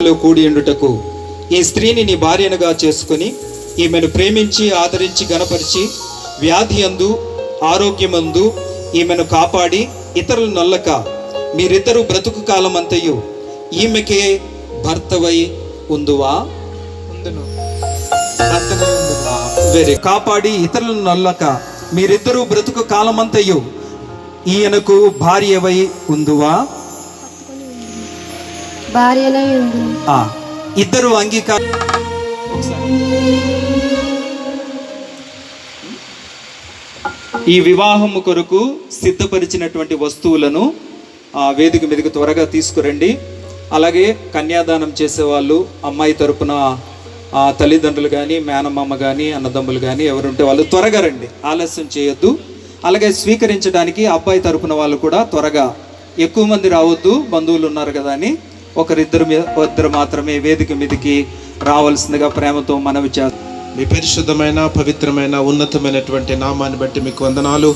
కూడి ఉండుటకు ఈ స్త్రీని నీ భార్యనుగా చేసుకుని ఈమెను ప్రేమించి ఆదరించి గణపరిచి వ్యాధి అందు ఆరోగ్యమందు ఈమెను కాపాడి ఇతరులు నొల్లక మీరిద్దరూ బ్రతుకు కాలమంతయు ఈమెకే భర్తవై ఉందువా వేరే కాపాడి ఇతరులను నొల్లక మీరిద్దరూ బ్రతుకు కాలమంతయు ఈయనకు భార్యవై ఉందువా ఇద్దరు అంగీకారం. ఈ వివాహము కొరకు సిద్ధపరిచినటువంటి వస్తువులను వేదిక మీదకి త్వరగా తీసుకురండి. అలాగే కన్యాదానం చేసేవాళ్ళు అమ్మాయి తరపున తల్లిదండ్రులు కానీ మేనమామ కానీ అన్నదమ్ములు కానీ ఎవరుంటే వాళ్ళు త్వరగా రండి, ఆలస్యం చేయొద్దు. అలాగే స్వీకరించడానికి అబ్బాయి తరపున వాళ్ళు కూడా త్వరగా, ఎక్కువ మంది రావద్దు, బంధువులు ఉన్నారు కదా అని ఇద్దరు మాత్రమే వేదిక మీదకి రావాల్సిందిగా ప్రేమతో మనవి చేస్తాం. మీ పరిశుద్ధమైన పవిత్రమైన ఉన్నతమైనటువంటి నామాన్ని బట్టి మీకు వందనాలు.